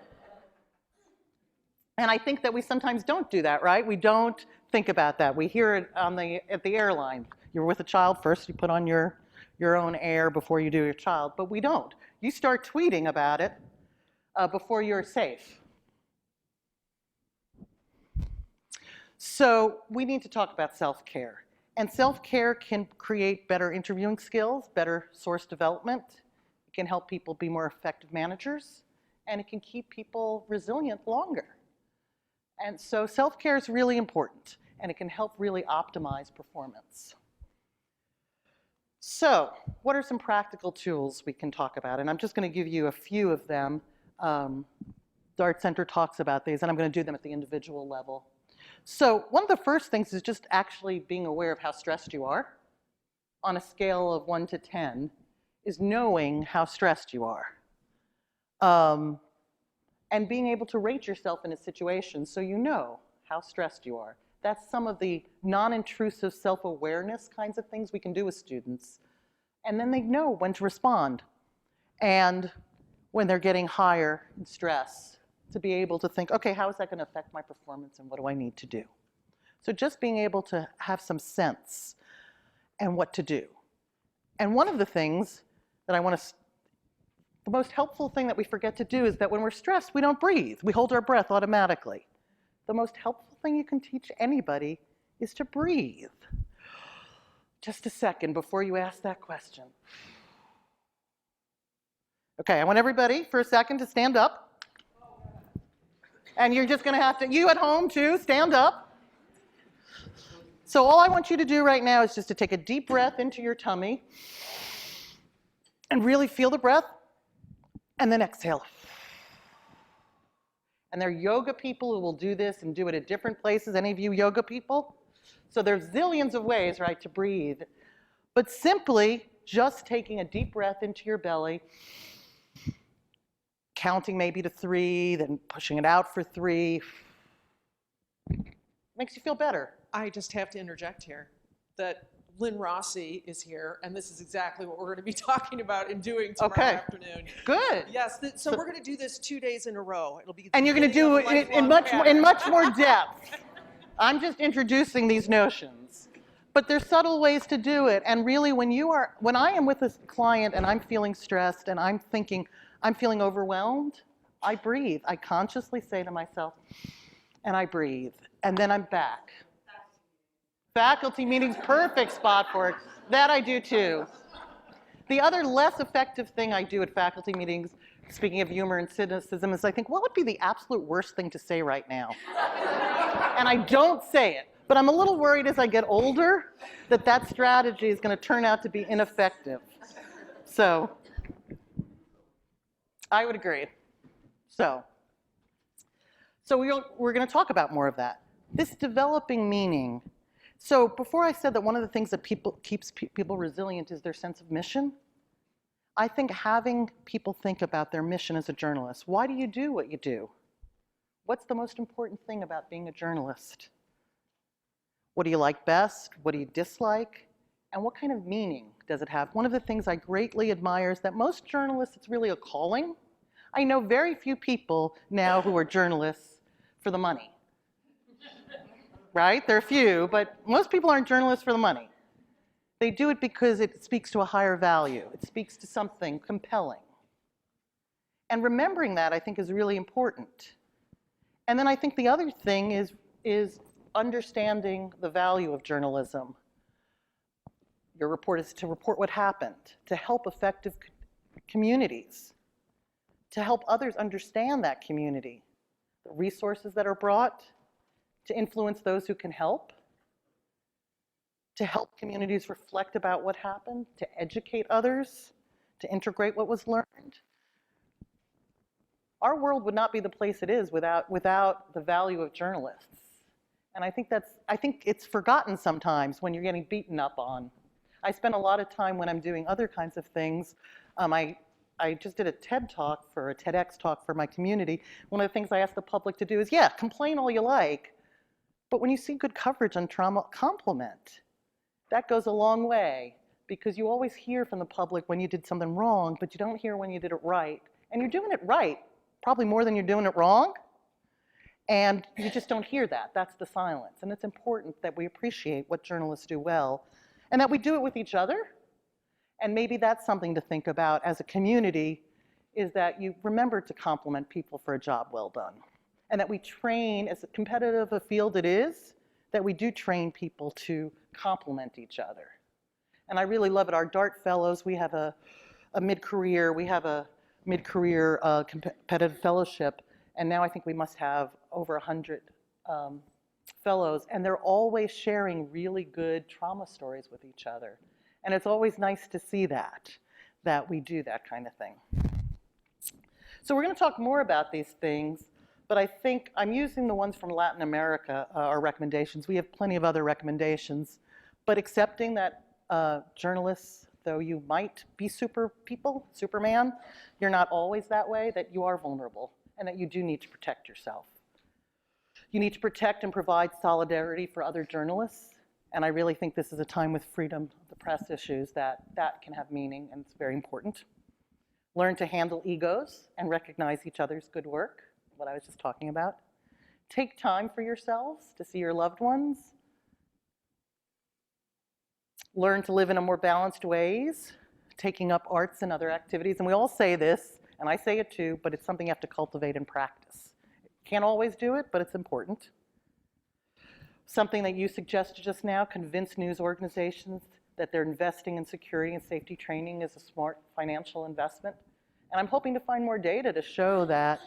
And I think that we sometimes don't do that, right? We don't think about that. We hear it at the airline. You're with a child first, you put on your own air before you do your child, but we don't. You start tweeting about it before you're safe. So we need to talk about self-care. And self-care can create better interviewing skills, better source development. It can help people be more effective managers, and it can keep people resilient longer. And so self-care is really important, and it can help really optimize performance. So what are some practical tools we can talk about? And I'm just going to give you a few of them. DART Center talks about these, and I'm going to do them at the individual level. So one of the first things is just actually being aware of how stressed you are. On a scale of 1 to 10, is knowing how stressed you are. And being able to rate yourself in a situation so you know how stressed you are. That's some of the non-intrusive self-awareness kinds of things we can do with students. And then they know when to respond. And when they're getting higher in stress, to be able to think, okay, how is that going to affect my performance and what do I need to do? So just being able to have some sense and what to do. And one of the things that the most helpful thing that we forget to do is that when we're stressed, we don't breathe. We hold our breath automatically. The most helpful thing you can teach anybody is to breathe. Just a second before you ask that question. Okay, I want everybody for a second to stand up. And you're just going to have to, you at home too, stand up. So all I want you to do right now is just to take a deep breath into your tummy and really feel the breath, and then exhale. And there are yoga people who will do this and do it at different places. Any of you yoga people? So there's zillions of ways, right, to breathe. But simply just taking a deep breath into your belly, counting maybe to 3, then pushing it out for 3. Makes you feel better. I just have to interject here that Lynn Rossi is here, and this is exactly what we're going to be talking about and doing tomorrow afternoon. Good. Yes, so we're going to do this 2 days in a row. It'll be and you're going to do it in much more depth. I'm just introducing these notions. But there's subtle ways to do it. And really, when I am with a client and I'm feeling stressed and I'm thinking, I'm feeling overwhelmed, I breathe. I consciously say to myself, and I breathe. And then I'm back. Faculty meetings, perfect spot for it. That I do too. The other less effective thing I do at faculty meetings, speaking of humor and cynicism, is I think, what would be the absolute worst thing to say right now? And I don't say it. But I'm a little worried as I get older that strategy is going to turn out to be ineffective. So I would agree. So we're going to talk about more of that. This developing meaning. So before I said that one of the things that keeps people resilient is their sense of mission, I think having people think about their mission as a journalist. Why do you do what you do? What's the most important thing about being a journalist? What do you like best? What do you dislike? And what kind of meaning does it have? One of the things I greatly admire is that most journalists, it's really a calling. I know very few people now who are journalists for the money. Right? There are few, but most people aren't journalists for the money. They do it because it speaks to a higher value. It speaks to something compelling. And remembering that, I think, is really important. And then I think the other thing is understanding the value of journalism. Your report is to report what happened, to help effective communities, to help others understand that community, the resources that are brought, to influence those who can help, to help communities reflect about what happened, to educate others, to integrate what was learned. Our world would not be the place it is without the value of journalists. And I think it's forgotten sometimes when you're getting beaten up on. I spend a lot of time when I'm doing other kinds of things. I just did a TED talk a TEDx talk for my community. One of the things I ask the public to do is, yeah, complain all you like, but when you see good coverage on trauma, compliment. That goes a long way, because you always hear from the public when you did something wrong, but you don't hear when you did it right. And you're doing it right, probably more than you're doing it wrong, and you just don't hear that. That's the silence. And it's important that we appreciate what journalists do well, and that we do it with each other. And maybe that's something to think about as a community, is that you remember to compliment people for a job well done. And that we train, as competitive a field it is, that we do train people to compliment each other. And I really love it. Our DART fellows, we have a mid-career competitive fellowship, and now I think we must have over 100 fellows, and they're always sharing really good trauma stories with each other. And it's always nice to see that we do that kind of thing. So we're going to talk more about these things, but I think I'm using the ones from Latin America, our recommendations. We have plenty of other recommendations, but accepting that journalists, though you might be Superman, you're not always that way, that you are vulnerable, and that you do need to protect yourself. You need to protect and provide solidarity for other journalists, and I really think this is a time with freedom of the press issues that can have meaning, and it's very important. Learn to handle egos and recognize each other's good work, what I was just talking about. Take time for yourselves to see your loved ones. Learn to live in a more balanced ways, taking up arts and other activities. And we all say this, and I say it too, but it's something you have to cultivate and practice. Can't always do it, but it's important. Something that you suggested just now, convince news organizations that they're investing in security and safety training is a smart financial investment. And I'm hoping to find more data to show that,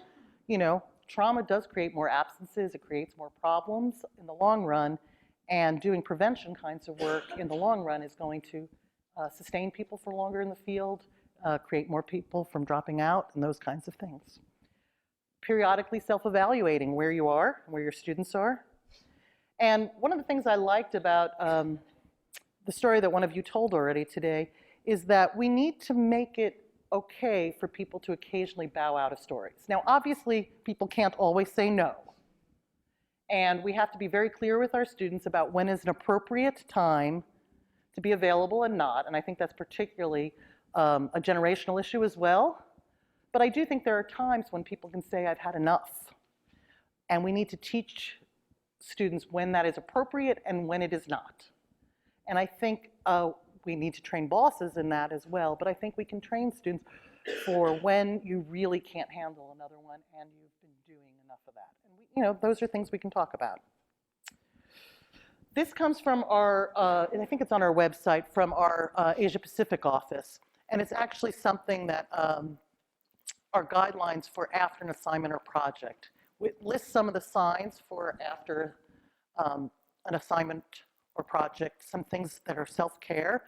trauma does create more absences, it creates more problems in the long run, and doing prevention kinds of work in the long run is going to sustain people for longer in the field, create more people from dropping out, and those kinds of things. Periodically self-evaluating where you are, where your students are. And one of the things I liked about the story that one of you told already today is that we need to make it okay for people to occasionally bow out of stories. Now, obviously, people can't always say no. And we have to be very clear with our students about when is an appropriate time to be available and not. And I think that's particularly a generational issue as well. But I do think there are times when people can say, I've had enough. And we need to teach students when that is appropriate and when it is not. And I think we need to train bosses in that as well, but I think we can train students for when you really can't handle another one and you've been doing enough of that. And those are things we can talk about. This comes from our, and I think it's on our website, from our Asia Pacific office. And it's actually something that our guidelines for after an assignment or project. We list some of the signs for after an assignment or project, some things that are self-care,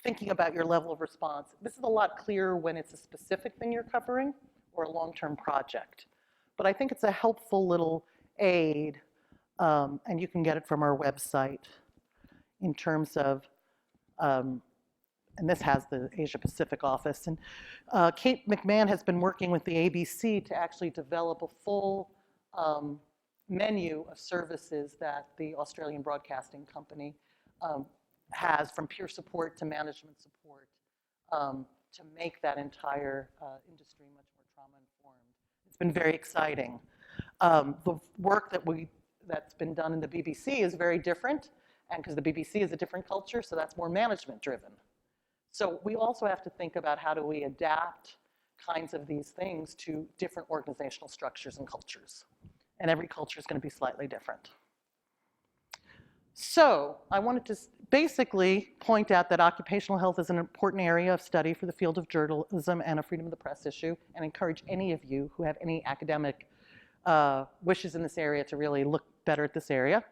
thinking about your level of response. This is a lot clearer when it's a specific thing you're covering or a long-term project. But I think it's a helpful little aid, and you can get it from our website in terms of, and this has the Asia Pacific office. And Kate McMahon has been working with the ABC to actually develop a full menu of services that the Australian Broadcasting Company has, from peer support to management support, to make that entire industry much more trauma-informed. It's been very exciting. The work that's been done in the BBC is very different, and because the BBC is a different culture, so that's more management-driven. So we also have to think about how do we adapt kinds of these things to different organizational structures and cultures. And every culture is going to be slightly different. So I wanted to basically point out that occupational health is an important area of study for the field of journalism and a freedom of the press issue, and encourage any of you who have any academic wishes in this area to really look better at this area.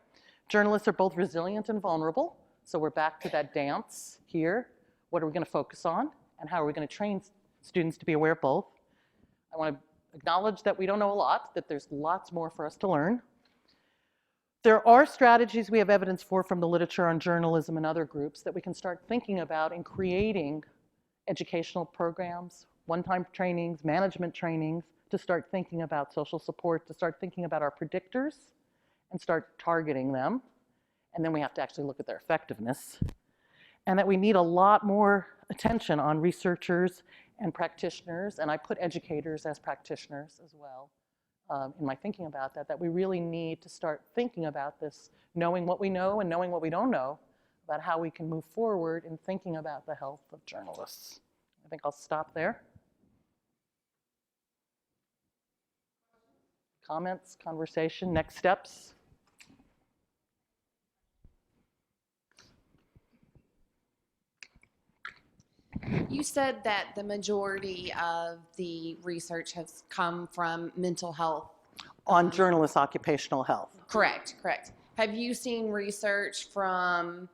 Journalists are both resilient and vulnerable, so we're back to that dance here. What are we going to focus on, and how are we going to train students to be aware of both? I want to acknowledge that we don't know a lot, that there's lots more for us to learn. There are strategies we have evidence for from the literature on journalism and other groups that we can start thinking about in creating educational programs, one-time trainings, management trainings, to start thinking about social support, to start thinking about our predictors and start targeting them. and then we have to actually look at their effectiveness, and that we need a lot more attention on researchers and practitioners, and I put educators as practitioners as well in my thinking about that, that we really need to start thinking about this, knowing what we know and knowing what we don't know about how we can move forward in thinking about the health of journalists. I think I'll stop there. Comments, conversation, next steps? You said that the majority of the research has come from mental health. On journalists' occupational health. Correct, correct. Have you seen research from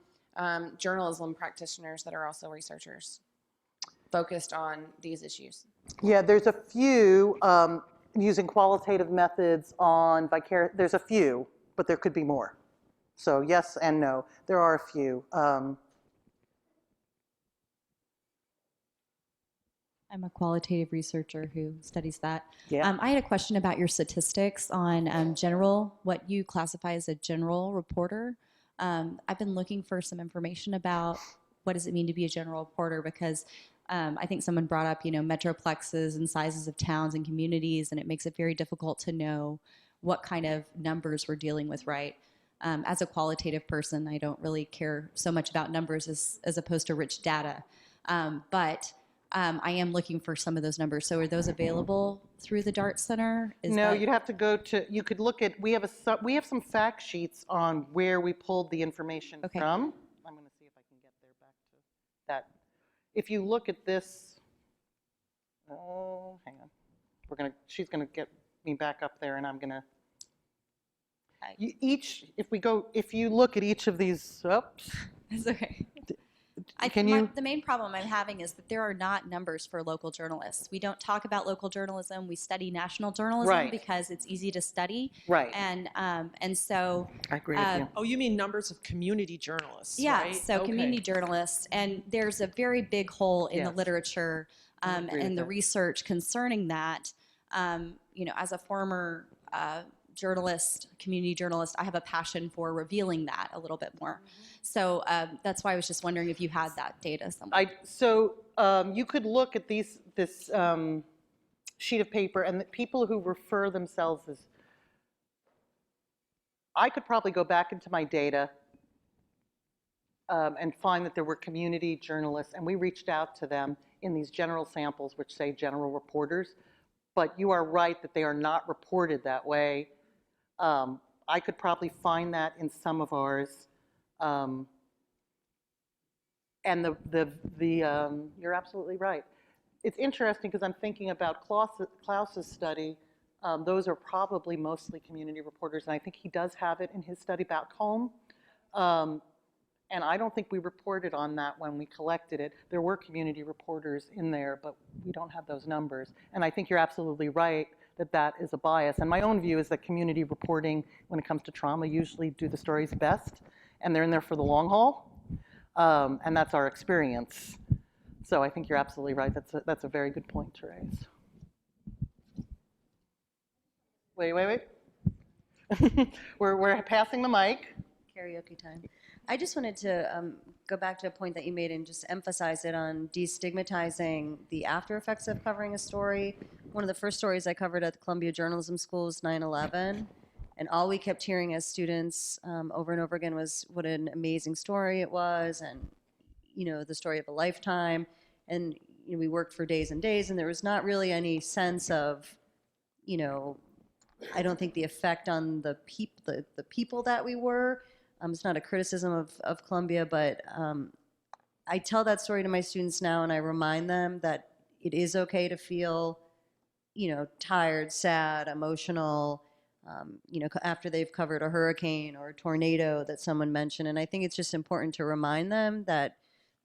journalism practitioners that are also researchers focused on these issues? Yeah, there's a few using qualitative methods on vicarious, there's a few, but there could be more. So yes and no, there are a few. I'm a qualitative researcher who studies that. Yeah. I had a question about your statistics on what you classify as a general reporter. I've been looking for some information about what does it mean to be a general reporter, because I think someone brought up, metroplexes and sizes of towns and communities, and it makes it very difficult to know what kind of numbers we're dealing with, right? As a qualitative person, I don't really care so much about numbers as opposed to rich data. But I am looking for some of those numbers. So are those available through the DART Center? No, you'd have to go to, you could look at, we have some fact sheets on where we pulled the information Okay. from. I'm going to see if I can get there back to that. If you look at this, oh, hang on. She's going to get me back up there, and I'm going to, if you look at each of these, oops. That's okay. The main problem I'm having is that there are not numbers for local journalists. We don't talk about local journalism. We study national journalism Right. because it's easy to study. Right. And so I agree with you. Oh, you mean numbers of community journalists, yeah, right? so Okay. community journalists, and there's a very big hole in the Yes. literature I agree with and the that. research concerning that. As a former journalist, community journalist, I have a passion for revealing that a little bit more. So that's why I was just wondering if you had that data somewhere. You could look at this sheet of paper, and the people who refer themselves as, I could probably go back into my data and find that there were community journalists, and we reached out to them in these general samples, which say general reporters. But you are right that they are not reported that way. I could probably find that in some of ours. And you're absolutely right. It's interesting because I'm thinking about Klaus's study. Those are probably mostly community reporters, and I think he does have it in his study back home. And I don't think we reported on that when we collected it. There were community reporters in there, but we don't have those numbers. And I think you're absolutely right that that is a bias. And my own view is that community reporting, when it comes to trauma, usually do the stories best, and they're in there for the long haul. And that's our experience. So I think you're absolutely right. That's a very good point to raise. Wait. We're passing the mic. Karaoke time. I just wanted to go back to a point that you made and just emphasize it on destigmatizing the after effects of covering a story. One of the first stories I covered at the Columbia Journalism School was 9/11, and all we kept hearing as students over and over again was what an amazing story it was, and the story of a lifetime. And we worked for days and days, and there was not really any sense of, I don't think the effect on the people that we were. It's not a criticism of Columbia, but I tell that story to my students now, and I remind them that it is okay to feel, tired, sad, emotional, after they've covered a hurricane or a tornado that someone mentioned. And I think it's just important to remind them that,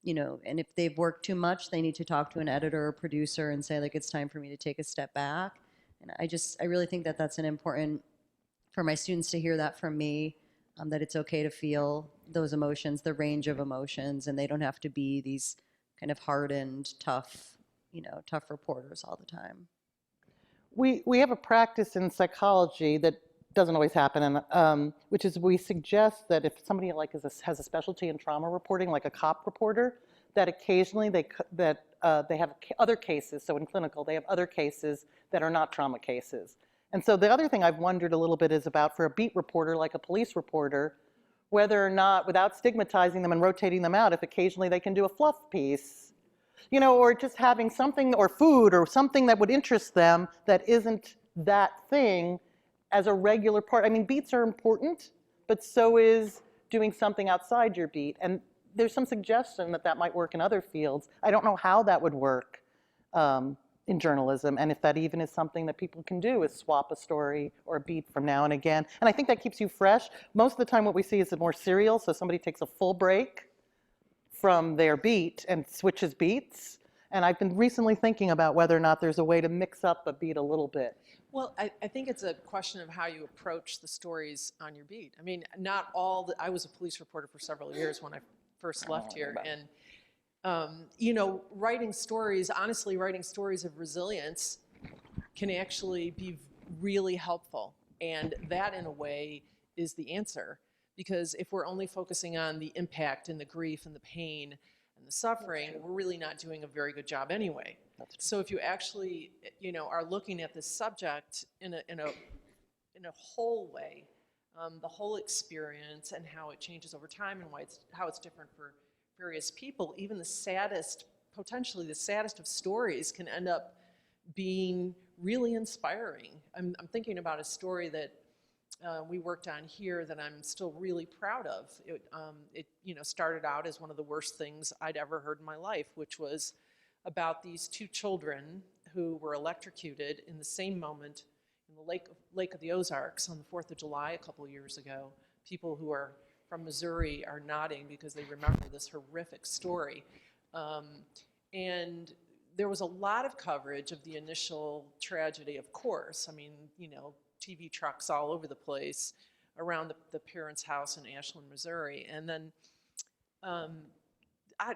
and if they've worked too much, they need to talk to an editor or producer and say, like, it's time for me to take a step back. And I really think that that's an important, for my students to hear that from me. That it's okay to feel those emotions, the range of emotions, and they don't have to be these kind of hardened, tough reporters all the time. We have a practice in psychology that doesn't always happen, and which is we suggest that if somebody like has a specialty in trauma reporting, like a cop reporter, that occasionally they have other cases. So in clinical, they have other cases that are not trauma cases. And so the other thing I've wondered a little bit is about for a beat reporter, like a police reporter, whether or not, without stigmatizing them and rotating them out, if occasionally they can do a fluff piece, you know, or just having something, or food, or something that would interest them that isn't that thing as a regular part. I mean, beats are important, but so is doing something outside your beat. And there's some suggestion that that might work in other fields. I don't know how that would work in journalism, and if that even is something that people can do, is swap a story or a beat from now and again. And I think that keeps you fresh. Most of the time what we see is more serial, so somebody takes a full break from their beat and switches beats. And I've been recently thinking about whether or not there's a way to mix up a beat a little bit. Well, I think it's a question of how you approach the stories on your beat. I mean, not all I was a police reporter for several years when I first left here, and you know, writing stories, honestly, writing stories of resilience can actually be really helpful. And that, in a way, is the answer. Because if we're only focusing on the impact and the grief and the pain and the suffering, we're really not doing a very good job anyway. So if you actually, you know, are looking at this subject in a whole way, the whole experience and how it changes over time and how it's different for various people, even the saddest, potentially the saddest of stories can end up being really inspiring. I'm thinking about a story that we worked on here that I'm still really proud of. It you know, started out as one of the worst things I'd ever heard in my life, which was about these two children who were electrocuted in the same moment in the Lake of the Ozarks on the 4th of July a couple of years ago. People who are from Missouri are nodding because they remember this horrific story. And there was a lot of coverage of the initial tragedy, of course. I mean, you know, TV trucks all over the place around the parents' house in Ashland, Missouri. And then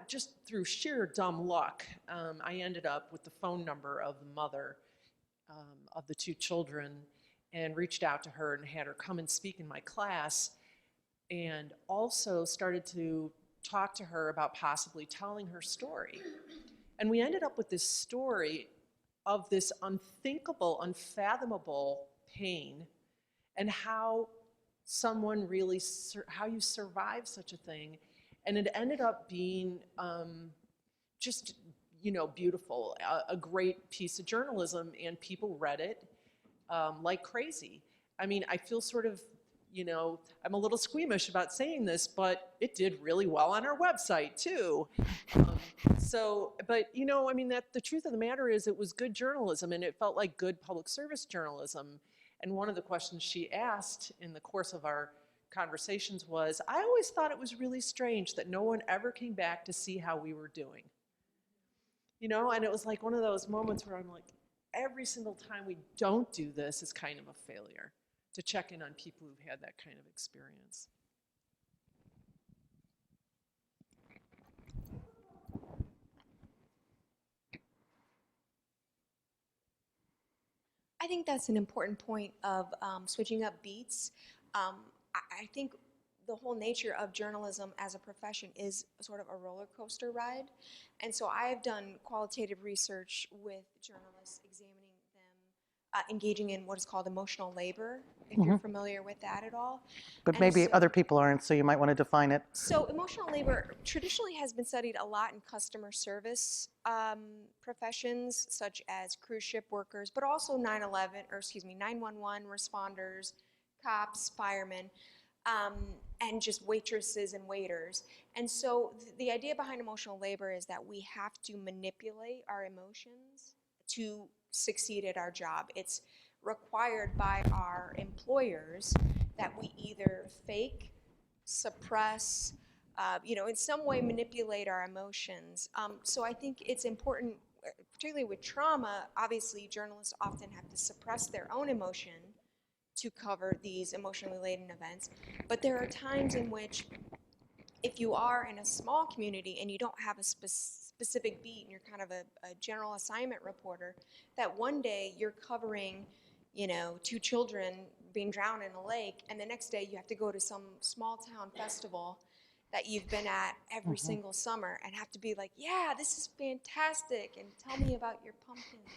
just through sheer dumb luck, I ended up with the phone number of the mother of the two children and reached out to her and had her come and speak in my class, and also started to talk to her about possibly telling her story. And we ended up with this story of this unthinkable, unfathomable pain, and how someone really, how you survive such a thing. And it ended up being just, you know, beautiful, a great piece of journalism, and people read it like crazy. I mean, I feel sort of, you know, I'm a little squeamish about saying this, but it did really well on our website too. But you know, I mean, the truth of the matter is it was good journalism, and it felt like good public service journalism. And one of the questions she asked in the course of our conversations was, I always thought it was really strange that no one ever came back to see how we were doing. You know, and it was like one of those moments where I'm like, every single time we don't do this is kind of a failure, to check in on people who've had that kind of experience. I think that's an important point of switching up beats. I think the whole nature of journalism as a profession is sort of a roller coaster ride. And so I've done qualitative research with journalists, examining them, engaging in what is called emotional labor, if you're familiar with that at all. But And maybe so- other people aren't, so you might want to define it. So emotional labor traditionally has been studied a lot in customer service professions, such as cruise ship workers, but also 911 responders, cops, firemen, and just waitresses and waiters. And so the idea behind emotional labor is that we have to manipulate our emotions to succeed at our job. It's required by our employers that we either fake, suppress, in some way manipulate our emotions. So I think it's important, particularly with trauma, obviously journalists often have to suppress their own emotion to cover these emotionally laden events. But there are times in which, if you are in a small community and you don't have a specific beat and you're kind of a general assignment reporter, that one day you're covering, two children being drowned in a lake, and the next day you have to go to some small town festival that you've been at every single summer and have to be like, yeah, this is fantastic, and tell me about your pumpkins.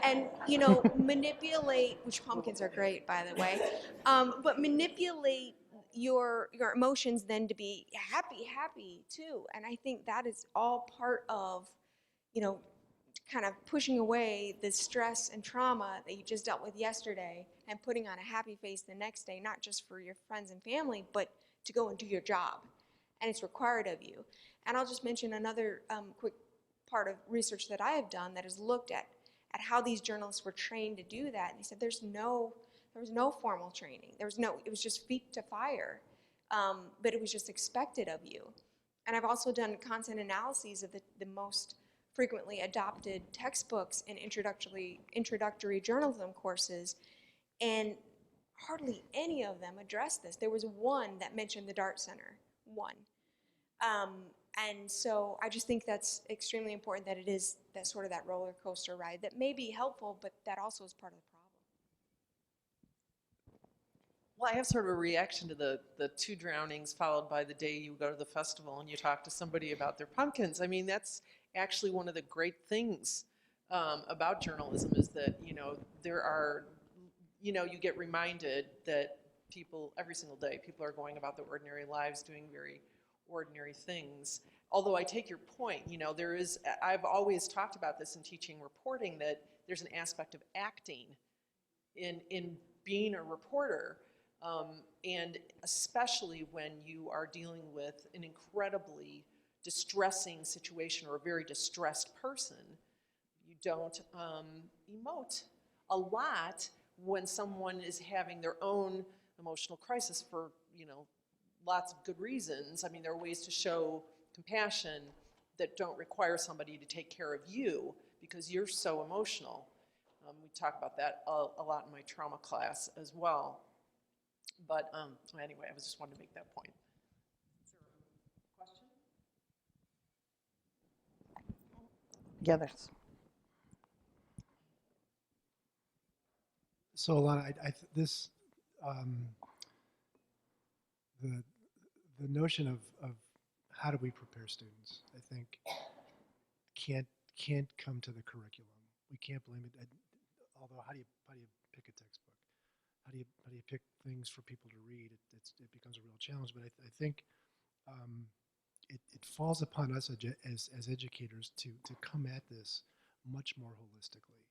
And you know, manipulate, which pumpkins are great, by the way, but manipulate your emotions then to be happy too. And I think that is all part of, you know, kind of pushing away the stress and trauma that you just dealt with yesterday and putting on a happy face the next day, not just for your friends and family, but to go and do your job. And it's required of you. And I'll just mention another quick part of research that I have done that has looked at how these journalists were trained to do that. And they said there was no formal training. It was just feet to fire. But it was just expected of you. And I've also done content analyses of the most frequently adopted textbooks in introductory journalism courses, and hardly any of them addressed this. There was one that mentioned the Dart Center, one. And so I just think that's extremely important, that it is that sort of that roller coaster ride that may be helpful, but that also is part of the problem. Well, I have sort of a reaction to the 2 drownings followed by the day you go to the festival and you talk to somebody about their pumpkins. I mean, that's actually one of the great things about journalism, is that, you know, there are, you know, you get reminded that people, every single day, people are going about their ordinary lives doing very ordinary things. Although I take your point, you know, I've always talked about this in teaching reporting, that there's an aspect of acting in being a reporter, and especially when you are dealing with an incredibly distressing situation or a very distressed person. You don't emote a lot when someone is having their own emotional crisis for, you know, lots of good reasons. I mean, there are ways to show compassion that don't require somebody to take care of you because you're so emotional. We talk about that a lot in my trauma class as well. But anyway, I just wanted to make that point. Is there a question? Yeah, there's. So Elana, the notion of how do we prepare students, I think, can't come to the curriculum. We can't blame it. Although, how do you pick a textbook? How do you pick things for people to read? It becomes a real challenge. But I think it falls upon us as educators to come at this much more holistically,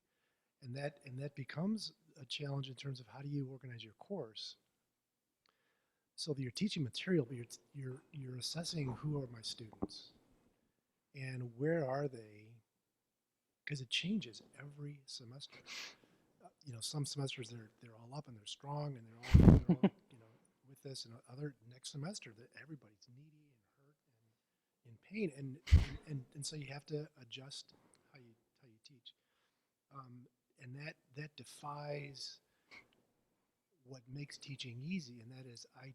and that becomes a challenge in terms of how do you organize your course so that you're teaching material, but you're assessing who are my students and where are they, because it changes every semester. You know, some semesters they're all up and they're strong and they're all you know, with this, and other next semester that everybody's needy and hurt and in pain, and so you have to adjust how you teach, and that defies what makes teaching easy, and that is I'm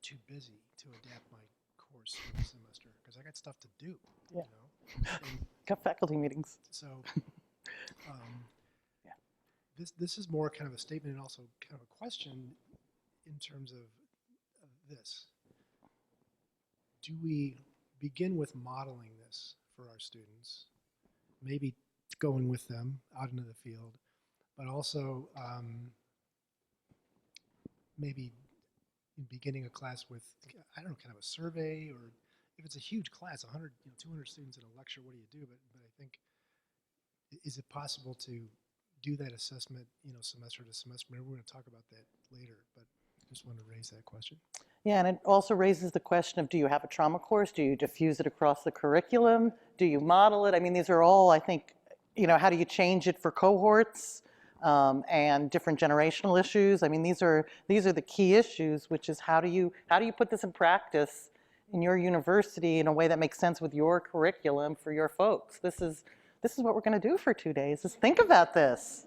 too busy to adapt my course for the semester because I got stuff to do. Yeah. You know, and Got faculty meetings. so this is more kind of a statement and also kind of a question in terms of this. Do we begin with modeling this for our students, maybe going with them out into the field, but also maybe beginning a class with, I don't know, kind of a survey, or if it's a huge class, 100, 200 students in a lecture, what do you do? But I think, is it possible to do that assessment, semester to semester? Maybe we're going to talk about that later, but I just wanted to raise that question. Yeah, and it also raises the question of, do you have a trauma course? Do you diffuse it across the curriculum? Do you model it? I mean, these are all, I think, how do you change it for cohorts and different generational issues? I mean, these are the key issues, which is how do you put this in practice in your university in a way that makes sense with your curriculum for your folks? This is what we're going to do for 2 days, is think about this.